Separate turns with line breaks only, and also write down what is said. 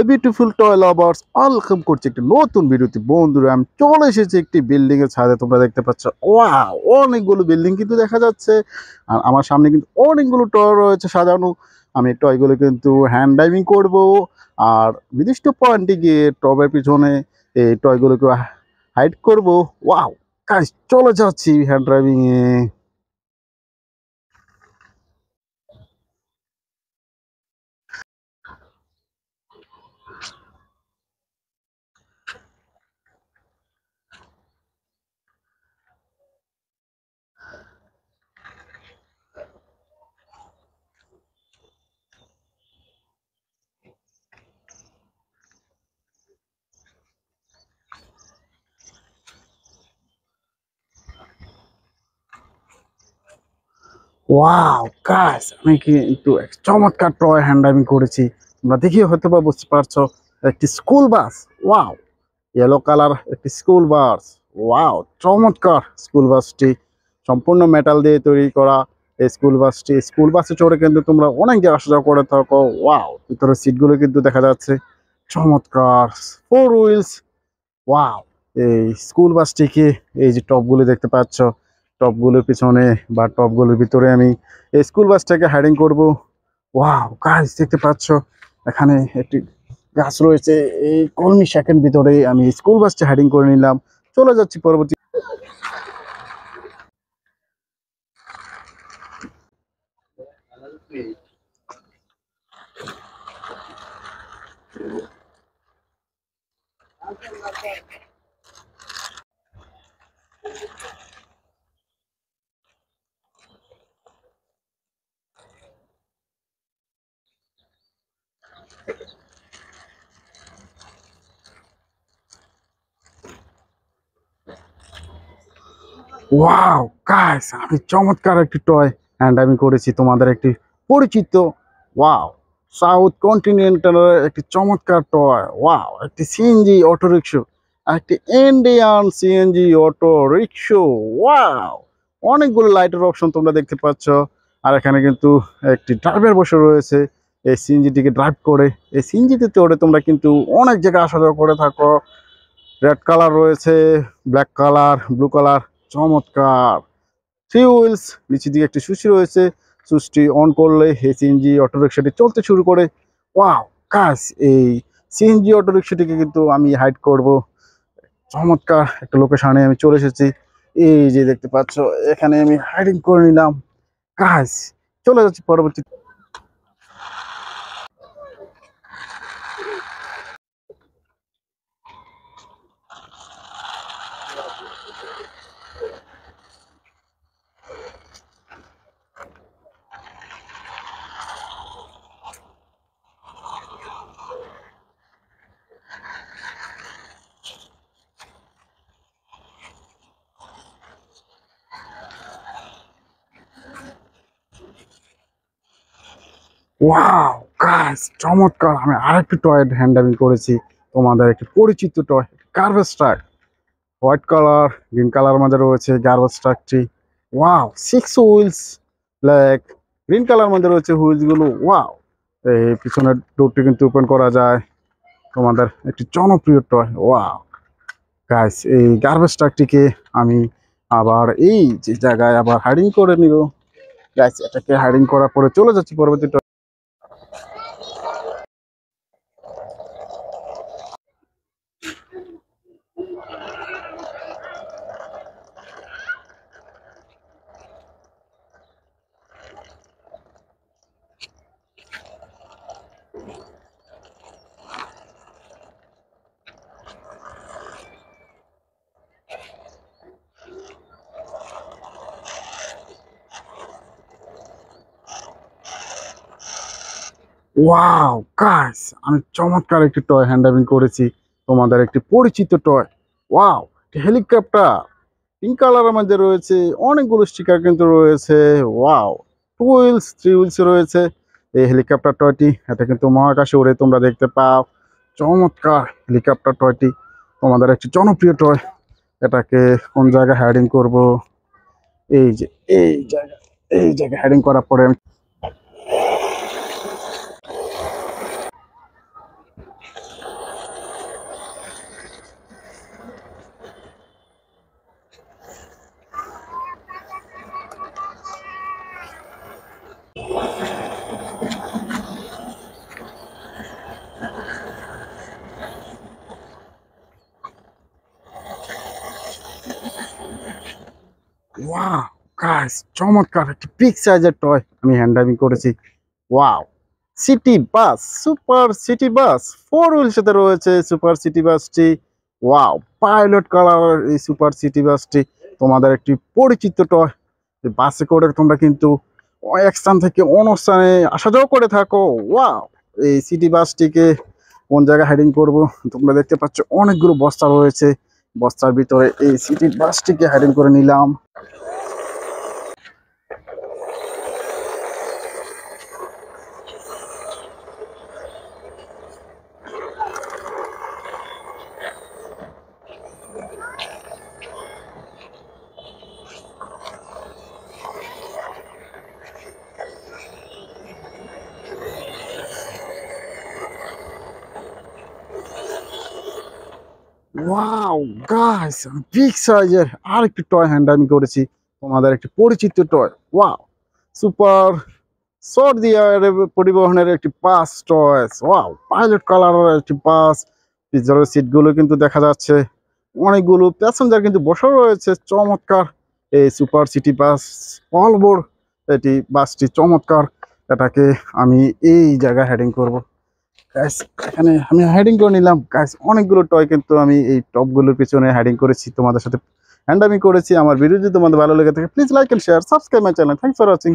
Beautiful toy lovers welcome করছি একটি নতুন ভিডিওতে। বন্ধুরা, আমি চলে এসেছি একটি বিল্ডিং এর ছাদে। তোমরা দেখতে পাচ্ছ, ওয়াও, অনেকগুলো বিল্ডিং কিন্তু দেখা যাচ্ছে। আর আমার সামনে কিন্তু অনেকগুলো টয় রয়েছে সাজানো। আমি টয়গুলো কিন্তু হ্যান্ড ড্রাইভিং করব, আর নির্দিষ্ট পয়েন্টে গিয়ে টবের পিছনে এই টয়গুলোকে হাইড করব। ওয়াও গাইস, চলে যাচ্ছি হ্যান্ড ড্রাইভিং এ। ওয়াও গাইস, আমি কিন্তু এক চমৎকার টয় হ্যান্ড ড্রাইভিং করেছি। তোমরা দেখিয়ে হয়তো বা বুঝতে পারছো, একটি school bus. Wow, yellow colour একটি স্কুল বাস। ওয়াও, চমৎকার স্কুল বাসটি, সম্পূর্ণ মেটাল দিয়ে তৈরি করা। এই স্কুল বাসে চড়ে কিন্তু তোমরা অনেক জায়গা আসা যাওয়া করে থাকো। ওয়াও, ভিতরের সিটগুলো কিন্তু দেখা যাচ্ছে চমৎকার, ফোর হুইলস। ওয়াও, এই স্কুল বাসটিকে, এই যে টপগুলো দেখতে পাচ্ছ, টপগুলোর পিছনে বা টপগুলোর ভিতরে আমি এই স্কুল বাসটাকে হাইডিং করব। ওয়াও গাইস, দেখতে পাচ্ছ এখানে একটি গাছ রয়েছে। এই কলমি শাকের ভিতরে আমি স্কুল বাসটা হাইডিং করে নিলাম। চলে যাচ্ছি পরবর্তী। ওয়াও গাইস, আমি চমৎকার একটি টয় হ্যান্ড আমি করেছি তোমাদের একটি পরিচিত। ওয়াও, সাউথ কন্টিনেন্টালের একটি চমৎকার টয়। ওয়াও, একটি সিএনজি অটো রিক্সা, একটি Indian CNG auto rickshaw. Wow, অনেকগুলো লাইটের অপশন তোমরা দেখতে পাচ্ছ। আর এখানে কিন্তু একটি ড্রাইভার বসে রয়েছে এই সিএনজিটিকে ড্রাইভ করে। এই সিএনজিতে চড়ে তোমরা কিন্তু অনেক জায়গায় আসা যাওয়া করে থাকো। রেড কালার রয়েছে, ব্ল্যাক কালার, ব্লু কালার, চমৎকার। থ্রি হুইলস, নিচের দিকে একটি সুইচ রয়েছে। সুইচটি অন করলে এই সিএনজি অটো রিক্সাটি চলতে শুরু করে। ওয়াও কাজ, এই সিএনজি অটো রিক্সাটিকে কিন্তু আমি হাইড করব। চমৎকার একটা লোকেশনে আমি চলে এসেছি। এই যে দেখতে পাচ্ছ, এখানে আমি হাইডিং করে নিলাম। কাজ, চলে যাচ্ছি পরবর্তী। ওয়াও গাইস, চমৎকার! আমি আরেকটি টয় হ্যান্ড ড্রাইভিং করেছি তোমাদের একটি পরিচিত toy, garbage truck. White colour, green colour মধ্যে রয়েছে গার্বেজ ট্রাকটি। Wow, six wheels, black, green colour মধ্যে রয়েছে হুইলস গুলো। ওয়াও, এই পিছনের ডোরটি কিন্তু ওপেন করা যায়। তোমাদের একটি জনপ্রিয় টয়। ওয়াও গাইস, এই গার্বেজ ট্রাকটিকে আমি আবার এই যে জায়গায় আবার হাইডিং করে নিব। গাইস, এটাকে হাইডিং করার পরে চলে যাচ্ছি পরবর্তী। ওয়াও গাইস, আমি চমৎকার একটি টয় হ্যান্ড ড্রাইভিং করেছি তোমাদের একটি পরিচিত টয়। ওয়াও, হেলিকপ্টার, পিঙ্ক কালারের মধ্যে রয়েছে, অনেকগুলো স্টিকার কিন্তু রয়েছে। Wow, two wheels, three wheels রয়েছে। এই হেলিকপ্টার টয়টি, এটা কিন্তু মহাকাশে উড়ে তোমরা দেখতে পাও। চমৎকার হেলিকপ্টার টয়টি, তোমাদের একটি জনপ্রিয় টয়। এটাকে কোন জায়গায় হাইডিং করব? এই যে এই জায়গা, এই জায়গায় হাইডিং করার পরে ওয়াও গাইস, চমৎকার একটি বিগ সাইজের টয় আমি হ্যান্ড ড্রাইভিং করেছি। Wow, city bus, super city bus, four wheel সাথে রয়েছে সুপার সিটি বাসটি। ওয়াও, পাইলট কালারের এই সুপার সিটি বাসটি তোমাদের একটি পরিচিত টয়। এই বাসে করে তোমরা কিন্তু এক স্থান থেকে অন্য স্থানে আসা যাওয়া করে থাকো। ওয়াও, এই সিটি বাসটিকে কোন জায়গায় হাইডিং করব? তোমরা দেখতে পাচ্ছ অনেকগুলো বস্তা রয়েছে, বস্তার ভিতরে এই সিটি বাসটিকে হাইডিং করে নিলাম। ওয়াও গাইস, বিগ সাইজের আরেকটি টয় হ্যান্ড আমি করেছি, তোমাদের একটি পরিচিত টয়। ওয়াও, সুপার শর্ট দিয়ে পরিবহনের একটি বাস টয়। ওয়াও, পাইলট কালারের একটি বাস। পিছনের সিটগুলো কিন্তু দেখা যাচ্ছে অনেকগুলো প্যাসেঞ্জার কিন্তু বসে রয়েছে। চমৎকার এই সুপার সিটি বাস, অলবোর্ড এটি বাসটি চমৎকার। এটাকে আমি এই জায়গায় হেডিং করব। গাইস, এখানে আমি হেডিং করে নিলাম। গাইস, অনেকগুলো টয় কিন্তু আমি এই টপগুলোর পিছনে হেডিং করেছি, তোমাদের সাথে হ্যান্ড আমি করেছি। আমার ভিডিও যদি তোমাদের ভালো লেগে থাকে please like and share, subscribe my channel. Thanks for watching.